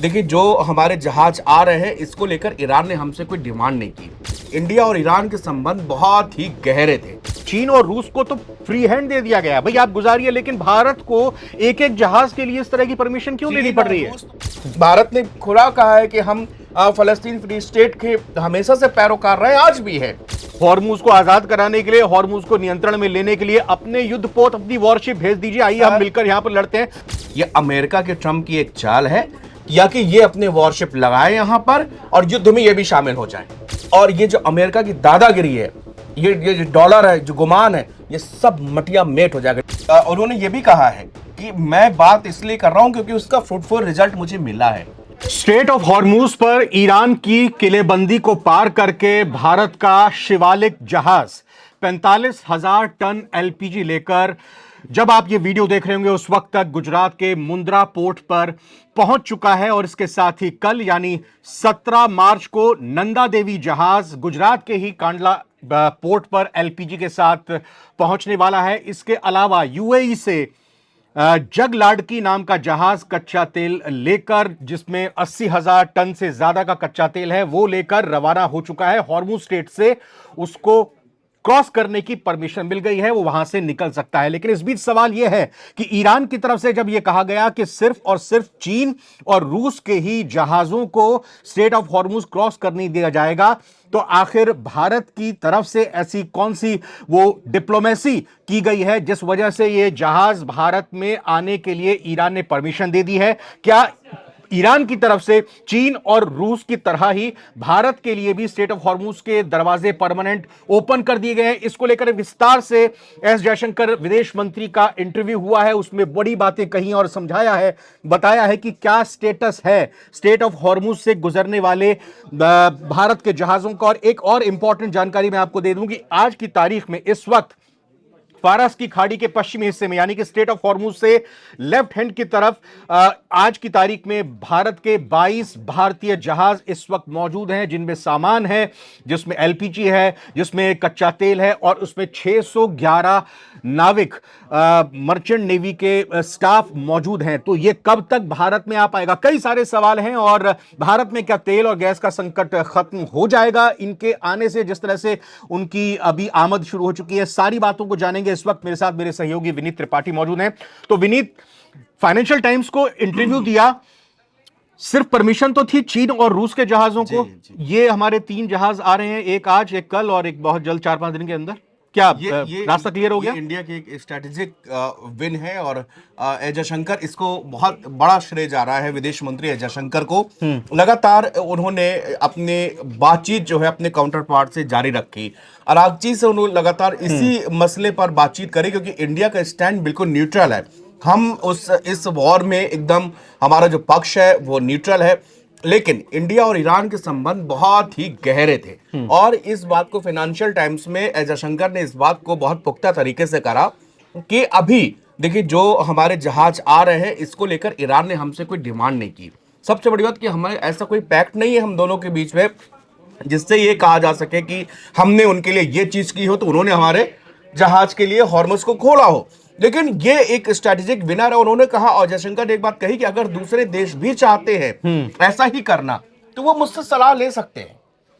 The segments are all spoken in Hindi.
देखिए, जो हमारे जहाज आ रहे हैं इसको लेकर ईरान ने हमसे कोई डिमांड नहीं की। इंडिया और ईरान के संबंध बहुत ही गहरे थे। चीन और रूस को तो फ्री हैंड दे दिया गया, भाई आप गुजारिए, लेकिन भारत को एक एक जहाज के लिए इस तरह की परमिशन क्यों लेनी पड़ रही है? भारत ने खुला कहा है कि हम फलस्तीन फ्री स्टेट के हमेशा से पैरोकार रहे, आज भी है। हॉर्मुज को आजाद कराने के लिए, हॉर्मुज को नियंत्रण में लेने के लिए अपने युद्धपोत, अपनी वॉरशिप भेज दीजिए, आइए हम मिलकर यहां पर लड़ते हैं। ये अमेरिका के ट्रंप की एक चाल है या कि ये अपने वॉरशिप लगाए यहां पर और युद्ध में ये भी शामिल हो जाए। और ये जो अमेरिका की दादागिरी है, ये जो डॉलर है, जो गुमान है, ये सब मटिया मेट हो जाएगा। उन्होंने ये भी कहा है कि मैं बात इसलिए कर रहा हूं क्योंकि उसका फ्रूटफुल रिजल्ट मुझे मिला है। स्ट्रेट ऑफ हॉर्मुज पर ईरान की किलेबंदी को पार करके भारत का शिवालिक जहाज 45,000 टन एलपीजी लेकर, जब आप ये वीडियो देख रहे होंगे उस वक्त तक गुजरात के मुंद्रा पोर्ट पर पहुंच चुका है। और इसके साथ ही कल यानी 17 मार्च को नंदा देवी जहाज गुजरात के ही कांडला पोर्ट पर एलपीजी के साथ पहुंचने वाला है। इसके अलावा यूएई से जगलाडकी नाम का जहाज कच्चा तेल लेकर, जिसमें 80,000 टन से ज्यादा का कच्चा तेल है, वो लेकर रवाना हो चुका है। हॉर्मुज स्ट्रेट से उसको क्रॉस करने की परमिशन मिल गई है, वो वहां से निकल सकता है। लेकिन इस बीच सवाल यह है कि ईरान की तरफ से जब यह कहा गया कि सिर्फ और सिर्फ चीन और रूस के ही जहाजों को स्ट्रेट ऑफ हॉर्मुज क्रॉस करने दिया जाएगा, तो आखिर भारत की तरफ से ऐसी कौन सी वो डिप्लोमेसी की गई है जिस वजह से ये जहाज भारत में आने के लिए ईरान ने परमिशन दे दी है? क्या ईरान की तरफ से चीन और रूस की तरह ही भारत के लिए भी स्ट्रेट ऑफ हॉर्मुज के दरवाजे परमानेंट ओपन कर दिए गए हैं? इसको लेकर विस्तार से एस जयशंकर विदेश मंत्री का इंटरव्यू हुआ है, उसमें बड़ी बातें कही और समझाया है, बताया है कि क्या स्टेटस है स्ट्रेट ऑफ हॉर्मुज से गुजरने वाले भारत के जहाजों का। और एक और इंपॉर्टेंट जानकारी मैं आपको दे दूं कि आज की तारीख में इस वक्त फारस की खाड़ी के पश्चिमी हिस्से में यानी कि स्ट्रेट ऑफ हॉर्मुज से लेफ्ट हैंड की तरफ आज की तारीख में भारत के 22 भारतीय जहाज इस वक्त मौजूद हैं, जिनमें सामान है, जिसमें एलपीजी है, जिसमें कच्चा तेल है, और उसमें 611 नाविक मर्चेंट नेवी के स्टाफ मौजूद हैं। तो ये कब तक भारत में आ पाएगा? कई सारे सवाल हैं। और भारत में क्या तेल और गैस का संकट खत्म हो जाएगा इनके आने से, जिस तरह से उनकी अभी आमद शुरू हो चुकी है? सारी बातों को जानेंगे। इस वक्त मेरे साथ मेरे सहयोगी विनीत त्रिपाठी मौजूद हैं। तो विनीत, फाइनेंशियल टाइम्स को इंटरव्यू दिया, सिर्फ परमिशन तो थी चीन और रूस के जहाजों को। ये हमारे 3 जहाज आ रहे हैं, एक आज, एक कल और एक बहुत जल्द 4-5 दिन के अंदर। क्या ये रास्ता क्लियर हो गया? इंडिया की एक स्ट्रेटेजिक विन है और एस जयशंकर, इसको बहुत बड़ा श्रेय जा रहा है विदेश मंत्री एस जयशंकर को। लगातार उन्होंने अपने बातचीत जो है अपने काउंटर पार्ट से जारी रखी। अरागची से उन्होंने लगातार इसी मसले पर बातचीत करी क्योंकि इंडिया का स्टैंड बिल्कुल न्यूट्रल है। हम इस वॉर में एकदम, हमारा जो पक्ष है वो न्यूट्रल है। लेकिन इंडिया और ईरान के संबंध बहुत ही गहरे थे और इस बात को फाइनेंशियल टाइम्स में एस जयशंकर ने इस बात को बहुत पुख्ता तरीके से करा कि अभी देखिए, जो हमारे जहाज आ रहे हैं इसको लेकर ईरान ने हमसे कोई डिमांड नहीं की। सबसे बड़ी बात कि हमारे ऐसा कोई पैक्ट नहीं है हम दोनों के बीच में जिससे ये कहा जा सके कि हमने उनके लिए ये चीज की हो तो उन्होंने हमारे जहाज के लिए हॉर्मुज को खोला हो। लेकिन ये एक स्ट्रेटेजिक विनर है। उन्होंने कहा, और जयशंकर ने एक बात कही कि अगर दूसरे देश भी चाहते हैं ऐसा ही करना तो वो मुझसे सलाह ले सकते हैं।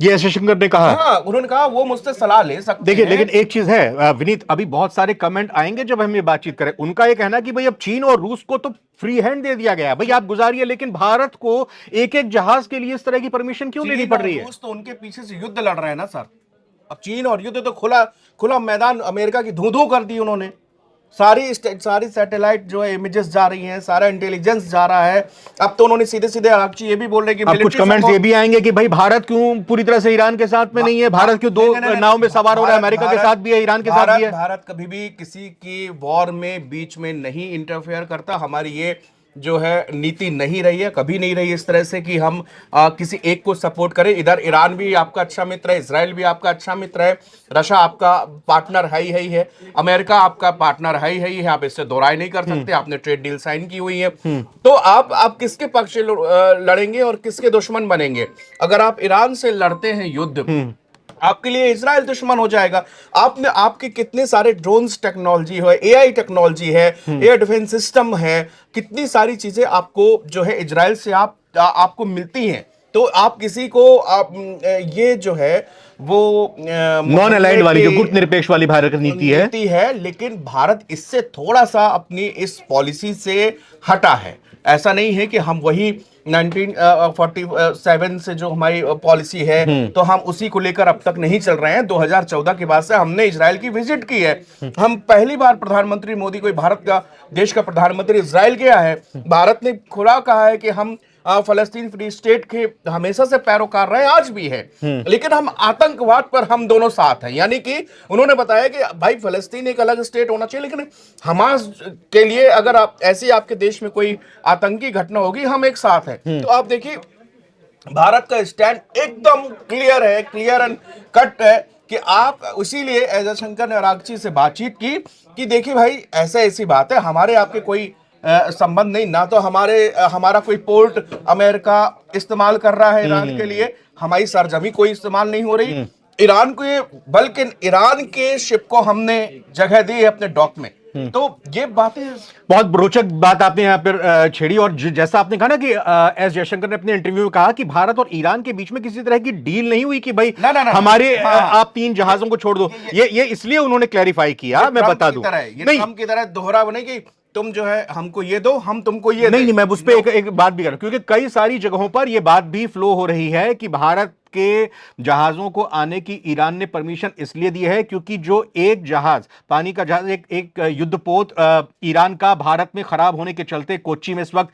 ये एस जयशंकर ने कहा। हाँ, उन्होंने कहा वो मुझसे सलाह ले सकते हैं। देखिए, लेकिन एक चीज है विनीत, अभी बहुत सारे कमेंट आएंगे जब हम ये बातचीत करें। उनका ये कहना कि भाई अब चीन और रूस को तो फ्री हैंड दे दिया गया, भाई आप गुजारिए, लेकिन भारत को एक एक जहाज के लिए इस तरह की परमिशन क्यों लेनी पड़ रही है? रूस तो उनके पीछे से युद्ध लड़ रहे हैं ना सर। अब चीन और युद्ध तो खुला मैदान अमेरिका की धू कर दी उन्होंने। सारी सैटेलाइट जो है इमेजेस जा रही हैं, सारा इंटेलिजेंस जा रहा है। अब तो उन्होंने सीधे अरागची ये भी बोल रहे कि अब कुछ कमेंट्स ये भी आएंगे कि भाई भारत क्यों पूरी तरह से ईरान के साथ में नहीं है, भारत क्यों दो नाव में सवार हो रहा है, अमेरिका के साथ भी है, ईरान के साथ भी है। भारत कभी भी किसी की वॉर में बीच में नहीं इंटरफेयर करता। हमारी ये जो है नीति नहीं रही है, कभी नहीं रही इस तरह से कि हम किसी एक को सपोर्ट करें। इधर ईरान भी आपका अच्छा मित्र है, इजराइल भी आपका अच्छा मित्र है, रशिया आपका पार्टनर है ही है, अमेरिका आपका पार्टनर है ही है, आप इससे दो राय नहीं कर सकते। आपने ट्रेड डील साइन की हुई है, तो आप किसके पक्ष लड़ेंगे और किसके दुश्मन बनेंगे? अगर आप ईरान से लड़ते हैं युद्ध, आपके लिए इजराइल दुश्मन हो जाएगा। आपने आपके कितने सारे ड्रोन्स टेक्नोलॉजी है, एआई टेक्नोलॉजी है, एयर डिफेंस सिस्टम है, कितनी सारी चीजें आपको जो है इजराइल से आप आपको मिलती हैं तो आप किसी को ये जो है वो नॉन अलाइंड वाली जो गुट निरपेक्ष वाली भारत नीति है नीति है, लेकिन भारत इससे थोड़ा सा अपनी इस पॉलिसी से हटा है। ऐसा नहीं है कि हम वही 1947 से जो हमारी पॉलिसी है तो हम उसी को लेकर अब तक नहीं चल रहे हैं। 2014 के बाद से हमने इजराइल की विजिट की है। हम पहली बार प्रधानमंत्री मोदी, कोई भारत का देश का प्रधानमंत्री इजराइल गया है। भारत ने खुला कहा है कि हम फलस्तीन फ्री स्टेट के हमेशा से पैरोकार रहे, आज भी है, लेकिन हम आतंकवाद पर हम दोनों साथ हैं। यानी कि उन्होंने बताया कि भाई फलस्तीन एक अलग स्टेट होना चाहिए, लेकिन हमास के लिए अगर आप ऐसी आपके देश में कोई आतंकी घटना होगी, हम एक साथ हैं। तो आप देखिए भारत का स्टैंड एकदम क्लियर है, क्लियर एंड कट है कि आप इसीलिए एस शंकर ने रागची से बातचीत की कि देखिए भाई ऐसी बात है, हमारे आपके कोई संबंध नहीं, ना तो हमारा कोई पोर्ट अमेरिका इस्तेमाल कर रहा है ईरान के लिए, हमारी सरजमी कोई इस्तेमाल नहीं हो रही ईरान को, बल्कि ईरान के शिप को हमने जगह दी है अपने डॉक में। तो ये बातें बहुत रोचक बात आपने यहाँ पर छेड़ी। और जैसा आपने कहा ना कि एस जयशंकर ने अपने इंटरव्यू में कहा कि भारत और ईरान के बीच में किसी तरह की डील नहीं हुई कि भाई ना, हमारे आप 3 जहाजों को छोड़ दो। ये इसलिए उन्होंने क्लैरिफाई किया, मैं बता दूं, ट्रम्प की तरह दोहरा बने कि तुम जो है हमको ये दो, हम तुमको ये नहीं, मैं उस पर एक बात भी कर रहा हूं, क्योंकि कई सारी जगहों पर यह बात भी फ्लो हो रही है कि भारत के जहाजों को आने की ईरान ने परमिशन इसलिए दी है क्योंकि जो एक जहाज, पानी का जहाज, एक युद्धपोत ईरान का भारत में खराब होने के चलते कोच्चि में इस वक्त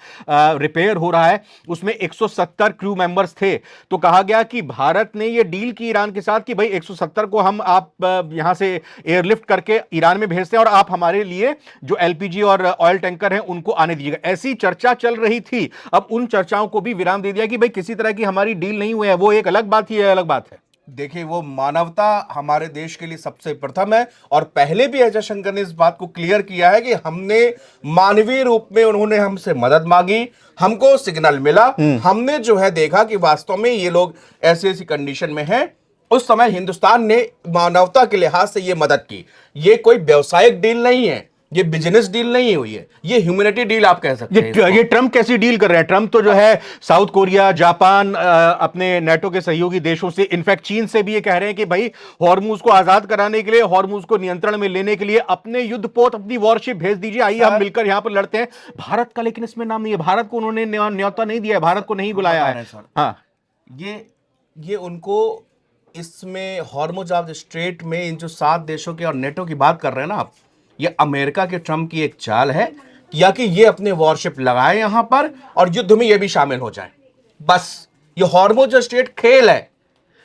रिपेयर हो रहा है, उसमें 170 क्रू मेंबर्स थे। तो कहा गया कि भारत ने यह डील की ईरान के साथ कि भाई 170 को हम आप यहां से एयरलिफ्ट करके ईरान में भेजते हैं और आप हमारे लिए जो एलपीजी और ऑयल टैंकर हैं उनको आने दीजिएगा। ऐसी चर्चा चल रही थी। अब उन चर्चाओं को भी विराम दे दिया कि भाई किसी तरह की हमारी डील नहीं हुई है, वो एक अलग बात ही है, अलग बात है। देखिए वो मानवता हमारे देश के लिए सबसे प्रथम है, और पहले भी एस जयशंकर ने इस बात को क्लियर किया है कि हमने मानवीय रूप में, उन्होंने हमसे मदद मांगी, हमको सिग्नल मिला, हमने जो है देखा कि वास्तव में ये लोग ऐसी कंडीशन में हैं। उस समय हिंदुस्तान ने मानवता के लिहाज से ये मदद की। ये कोई व्यवसायिक डील नहीं है, ये बिजनेस डील नहीं हुई है, ये ह्यूमैनिटी डील आप कह सकते हैं। ये ट्रम्प कैसी डील कर रहे हैं? ट्रम्प तो जो है साउथ कोरिया, जापान, अपने नेटो के सहयोगी देशों से, इनफैक्ट चीन से भी ये कह रहे हैं कि भाई हॉर्मुज को आजाद कराने के लिए, हॉर्मुज को नियंत्रण में लेने के लिए अपने युद्धपोत, अपनी वॉरशिप भेज दीजिए, आइए हम मिलकर यहां पर लड़ते हैं। भारत का लेकिन इसमें नाम नहीं है, भारत को उन्होंने न्योता नहीं दिया है, भारत को नहीं बुलाया है। हाँ, ये उनको इसमें हॉर्मुज ऑफ स्ट्रेट में इन जो 7 देशों के और नेटो की बात कर रहे हैं ना आप, ये अमेरिका के ट्रम्प की एक चाल है या कि ये अपने वॉरशिप लगाए यहां पर और युद्ध में ये भी शामिल हो जाए। बस ये हॉर्मुज स्ट्रेट खेल है।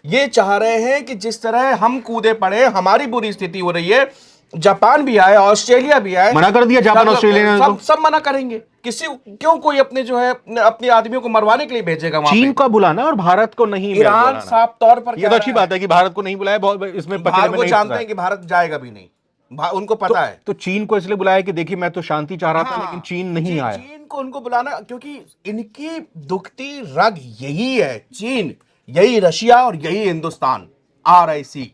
ये चाह रहे हैं कि जिस तरह हम कूदे पड़े, हमारी बुरी स्थिति हो रही है, जापान भी आए, ऑस्ट्रेलिया भी आए, मना कर दिया जापान ऑस्ट्रेलिया ने, सब मना करेंगे। क्यों कोई अपने जो है अपने आदमियों को मरवाने के लिए भेजेगा वहां? चीन को बुलाना और भारत को नहीं। ईरान साफ तौर पर, ये तो अच्छी बात है कि भारत को नहीं बुलाया, इसमें वो जानते हैं कि भारत जाएगा भी नहीं, उनको पता है। तो चीन को इसलिए बुलाया कि देखिए मैं तो शांति चाह रहा था, लेकिन चीन नहीं आया। चीन को उनको बुलाना क्योंकि इनकी दुखती रग यही है, चीन, यही रशिया और यही हिंदुस्तान, RIC।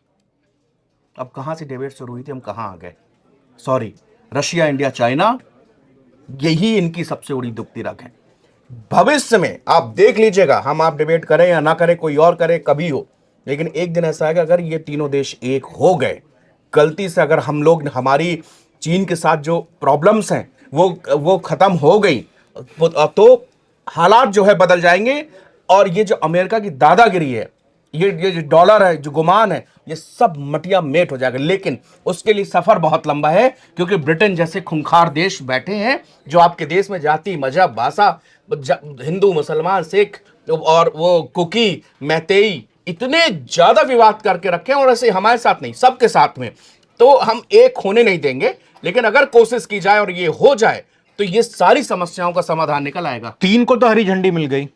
अब कहां से डिबेट शुरू हुई थी, हम कहां आ गए? सॉरी, रशिया, इंडिया, चाइना, यही इनकी सबसे बड़ी दुखती रग है। भविष्य में आप देख लीजिएगा, हम आप डिबेट करें या ना करें, कोई और करे, कभी हो, लेकिन एक दिन ऐसा आएगा अगर ये तीनों देश एक हो गए, गलती से अगर हम लोग, हमारी चीन के साथ जो प्रॉब्लम्स हैं वो खत्म हो गई, तो हालात जो है बदल जाएंगे। और ये जो अमेरिका की दादागिरी है, ये जो डॉलर है, जो गुमान है, ये सब मटिया मेट हो जाएगा। लेकिन उसके लिए सफर बहुत लंबा है, क्योंकि ब्रिटेन जैसे खूंखार देश बैठे हैं जो आपके देश में जाति, मजहब, भाषा, हिंदू, मुसलमान, सिख और वो कुकी, मैतेई, इतने ज्यादा विवाद करके रखे हैं, और ऐसे हमारे साथ नहीं, सबके साथ में। तो हम एक होने नहीं देंगे, लेकिन अगर कोशिश की जाए और ये हो जाए तो ये सारी समस्याओं का समाधान निकल आएगा। 3 को तो हरी झंडी मिल गई।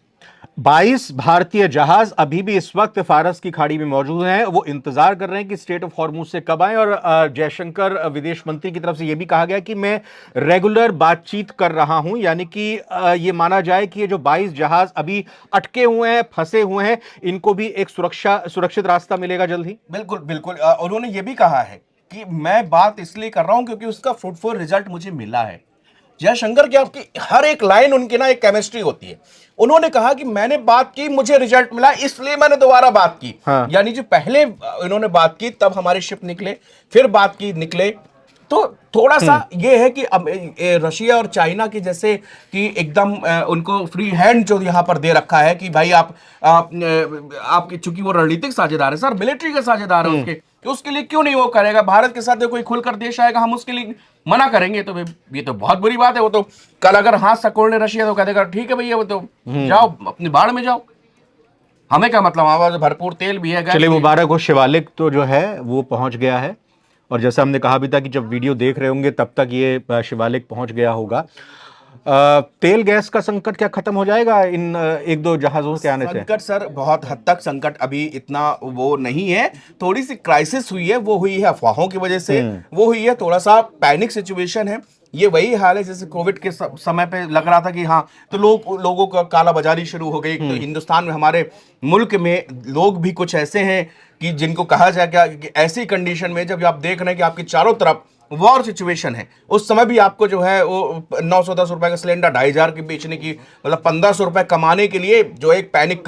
22 भारतीय जहाज अभी भी इस वक्त फारस की खाड़ी में मौजूद हैं। वो इंतजार कर रहे हैं कि स्ट्रेट ऑफ हॉर्मुज से कब आए। और जयशंकर विदेश मंत्री की तरफ से यह भी कहा गया कि मैं रेगुलर बातचीत कर रहा हूं, यानी कि ये माना जाए कि ये जो 22 जहाज अभी अटके हुए हैं, फंसे हुए हैं, इनको भी एक सुरक्षित रास्ता मिलेगा जल्द ही। बिल्कुल बिल्कुल। उन्होंने ये भी कहा है कि मैं बात इसलिए कर रहा हूं क्योंकि उसका फ्रूटफुल रिजल्ट मुझे मिला है। जयशंकर की आपकी हर एक लाइन उनकी ना एक केमिस्ट्री होती है। उन्होंने कहा कि मैंने बात की, मुझे रिजल्ट मिला, इसलिए मैंने दोबारा बात की। हाँ। यानी जो पहले इन्होंने बात की तब हमारे शिप निकले, फिर बात की निकले। तो थोड़ा सा ये है कि अब रशिया और चाइना की जैसे कि एकदम उनको फ्री हैंड जो यहां पर दे रखा है कि भाई आपके, चूंकि वो रणनीतिक साझेदार है सर, मिलिट्री के साझेदार है उसके, तो उसके लिए क्यों नहीं वो करेगा? भारत के साथ कोई खुलकर देश आएगा, हम उसके लिए मना करेंगे तो ये तो बहुत बुरी बात है। वो तो कल अगर हाथ सकोड़ने रशिया तो कह देगा ठीक है भैया, वो तो जाओ अपनी बाढ़ में जाओ, हमें क्या मतलब, हमारे भरपूर तेल भी है, गैस चलिए भी है। मुबारक हो, शिवालिक तो जो है वो पहुंच गया है। और जैसा हमने कहा भी था कि जब वीडियो देख रहे होंगे तब तक ये शिवालिक पहुंच गया होगा। तेल गैस का संकट क्या खत्म हो जाएगा इन एक दो जहाजों के आने से? संकट सर बहुत हद तक संकट अभी इतना वो नहीं है। थोड़ी सी क्राइसिस हुई है, वो हुई है अफवाहों की वजह से, वो हुई है थोड़ा सा पैनिक सिचुएशन है। ये वही हाल है जैसे कोविड के समय पे लग रहा था कि हाँ, तो लोगों का काला बाजारी शुरू हो गई। तो हिंदुस्तान में, हमारे मुल्क में लोग भी कुछ ऐसे हैं कि जिनको कहा जाए क्या कि ऐसी कंडीशन में जब आप देख रहे हैं कि आपकी चारों तरफ वॉर सिचुएशन है, उस समय भी आपको जो है वो 910 रुपए का सिलेंडर 2500 की बेचने की, मतलब 1500 रुपए कमाने के लिए जो एक पैनिक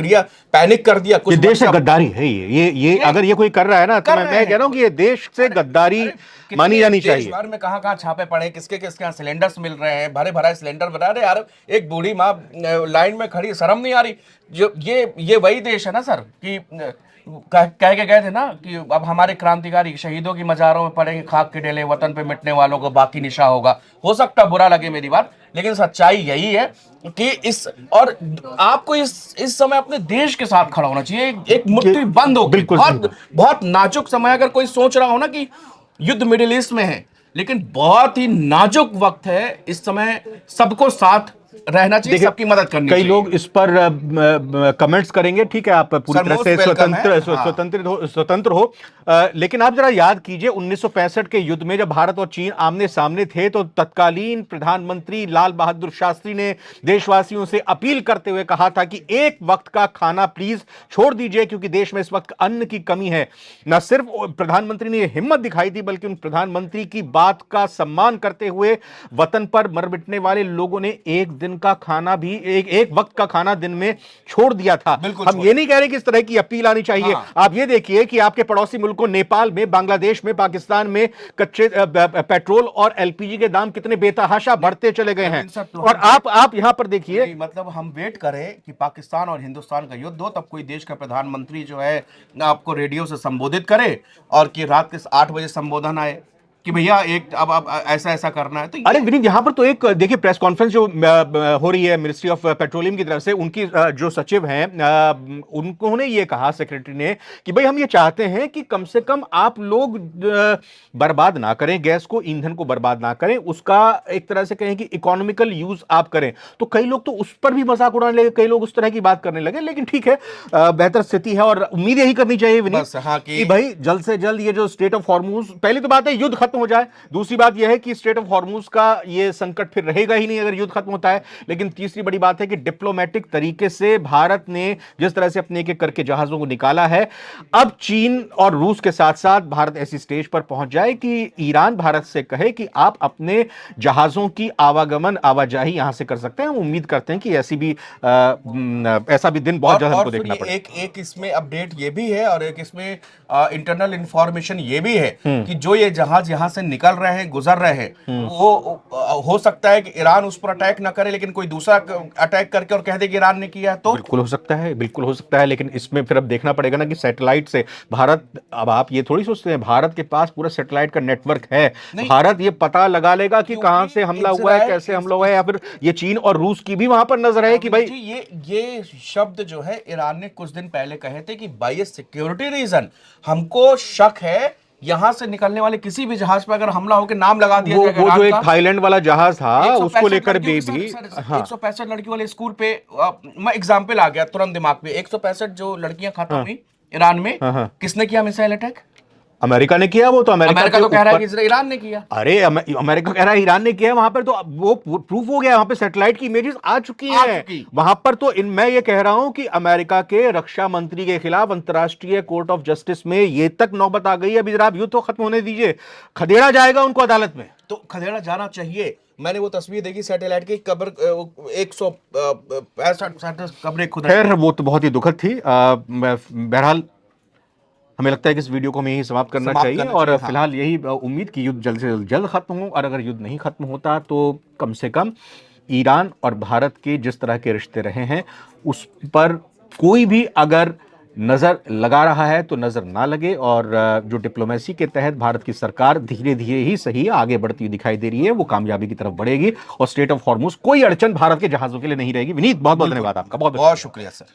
कर दिया कुछ ये देश से वर्ष। गद्दारी है। ये अगर ये कोई कर रहा है ना तो कर मैं रहे मैं हैं। कह रहा हूं कि ये देश से गद्दारी मानी जानी देश चाहिए। भर में कहां कहां छापे पड़े, किसके किसके यहाँ सिलेंडर्स मिल रहे हैं, भरे भरा सिलेंडर बना रहे यार। एक बूढ़ी माँ लाइन में खड़ी, शर्म नहीं आ रही? जो ये वही देश है ना सर कि कह के गए थे ना कि अब हमारे क्रांतिकारी शहीदों की मजारों में पड़ेंगे खाक के डेले, वतन पे मिटने वालों को बाकी निशा होगा। हो सकता बुरा लगे मेरी बात, लेकिन सच्चाई यही है कि और आपको इस समय अपने देश के साथ खड़ा होना चाहिए, एक मुट्ठी बंद होकर। बिल्कुल बहुत बहुत नाजुक समय, अगर कोई सोच रहा हो ना कि युद्ध मिडिल ईस्ट में है, लेकिन बहुत ही नाजुक वक्त है इस समय, सबको साथ रहना चाहिए, देखिए, सबकी मदद करनी कई चाहिए। लोग इस पर कमेंट्स करेंगे, ठीक है, आप पूरी सर, तरह मोस्ट से वेलकम है। हाँ। स्वतंत्र हो। लेकिन आप जरा याद कीजिए 1965 के युद्ध में जब भारत और चीन आमने सामने थे तो तत्कालीन प्रधानमंत्री लाल बहादुर शास्त्री ने देशवासियों से अपील करते हुए कहा था कि एक वक्त का खाना प्लीज छोड़ दीजिए, क्योंकि देश में इस वक्त अन्न की कमी है। न सिर्फ प्रधानमंत्री ने हिम्मत दिखाई थी, बल्कि उन प्रधानमंत्री की बात का सम्मान करते हुए वतन पर मर मिटने वाले लोगों ने एक दिन का खाना भी, एक वक्त का खाना दिन में छोड़ दिया था। बिल्कुल हम ये नहीं कह रहे कि इस तरह की अपील आनी चाहिए। हाँ। आप ये देखिए कि आपके पड़ोसी मुल्कों नेपाल में, बांग्लादेश में, पाकिस्तान में कच्चे पेट्रोल और एलपीजी के दाम कितने बेतहाशा बढ़ते चले गए हैं। और आप यहां पर देखिए, मतलब हम वेट करें कि पाकिस्तान और हिंदुस्तान का युद्ध हो, तब कोई देश का प्रधानमंत्री जो है ना आपको रेडियो से संबोधित करे, और कि रात के 8 बजे संबोधन आए कि भैया एक अब ऐसा ऐसा करना है। तो अरे विनीत, यहां पर तो एक देखिए प्रेस कॉन्फ्रेंस जो हो रही है मिनिस्ट्री ऑफ पेट्रोलियम की तरफ से, उनकी जो सचिव हैं उन्होंने ये कहा, सेक्रेटरी ने, कि भाई हम ये चाहते हैं कि कम से कम आप लोग बर्बाद ना करें गैस को, ईंधन को बर्बाद ना करें, उसका एक तरह से कहें कि इकोनॉमिकल यूज आप करें। तो कई लोग तो उस पर भी मजाक उड़ाने लगे, कई लोग उस तरह की बात करने लगे। लेकिन ठीक है, बेहतर स्थिति है और उम्मीद यही करनी चाहिए विनीत हाँ कि भाई जल्द से जल्द ये जो स्टेट ऑफ हॉर्मुज, पहली तो बात है युद्ध खत्म हो जाए, दूसरी बात यह है कि स्टेट ऑफ हॉर्मुज का ये संकट फिर रहेगा ही नहीं अगर युद्ध खत्म होता है। लेकिन तीसरी बड़ी बात है कि डिप्लोमेटिक तरीके से भारत ने जिस तरह से अपने एक एक करके जहाजों को निकाला है, अब चीन और रूस के साथ साथ भारत ऐसी स्टेज पर पहुंच जाए कि ईरान भारत से कहे कि आप अपने जहाजों की आवागमन आवाजाही यहां से कर सकते हैं। हम उम्मीद करते हैं कि ऐसा भी दिन बहुत जल्द हमको देखना पड़ेगा। एक इसमें अपडेट ये भी है, और एक इसमें इंटरनल इंफॉर्मेशन ये भी है कि जो ये जहाज यहां से निकल रहे हैं, गुजर रहे हैं, वो हो सकता है कि ईरान उस पर अटैक ना करे, लेकिन कोई दूसरा अटैक करके और कह दे कि ईरान ने किया है। तो बिल्कुल हो सकता है, बिल्कुल हो सकता है। लेकिन इसमें फिर अब देखना पड़ेगा ना कि सैटेलाइट से भारत, अब आप ये थोड़ी सोचते हैं भारत के पास पूरा सैटेलाइट का नेटवर्क है, भारत ये पता लगा लेगा कि कहां से हमला हुआ है, कैसे हमला हुआ है, या फिर ये चीन और रूस की भी वहां पर नजर है कि भाई ये शब्द जो है ईरान ने कुछ दिन पहले कहे थे कि बाय सिक्योरिटी रीजन हमको शक है यहां से निकलने वाले किसी भी जहाज पर अगर हमला होकर नाम लगा दिया जाएगा। वो जो एक थाईलैंड वाला जहाज था उसको लेकर भी 165 लड़कियों वाले स्कूल पे मैं एग्जाम्पल आ गया तुरंत दिमाग में। 165 जो लड़कियां खत्म हुई ईरान में, किसने किया मिसाइल अटैक? अमेरिका ने किया। वो तो अमेरिका तो कह रहा है कि ईरान ने किया। अरे अमेरिका कह रहा है ईरान ने किया। वहां पर तो वो प्रूफ हो गया, वहां पे सैटेलाइट की इमेजेस आ चुकी हैं। वहां पर तो मैं ये कह रहा हूं कि अमेरिका के रक्षा मंत्री के खिलाफ अंतर्राष्ट्रीय कोर्ट ऑफ जस्टिस में ये तक नौबत आ गई है। अभी जरा युद्ध तो खत्म होने दीजिए, खदेड़ा जाएगा उनको अदालत में। तो खदेड़ा जाना चाहिए, मैंने वो तस्वीर देखी सैटेलाइट की, कब्र 165 कब्रें खुदा। खैर वो तो बहुत ही दुखद थी। बहरहाल हमें लगता है कि इस वीडियो को हमें यही समाप्त करना चाहिए और हाँ। फिलहाल यही उम्मीद कि युद्ध जल्द से जल्द खत्म हो, और अगर युद्ध नहीं खत्म होता तो कम से कम ईरान और भारत के जिस तरह के रिश्ते रहे हैं उस पर कोई भी अगर नजर लगा रहा है तो नजर ना लगे, और जो डिप्लोमेसी के तहत भारत की सरकार धीरे धीरे ही सही आगे बढ़ती हुई दिखाई दे रही है वो कामयाबी की तरफ बढ़ेगी, और स्ट्रेट ऑफ हॉर्मुज कोई अड़चन भारत के जहाजों के लिए नहीं रहेगी। विनीत बहुत बहुत धन्यवाद आपका, बहुत बहुत शुक्रिया सर।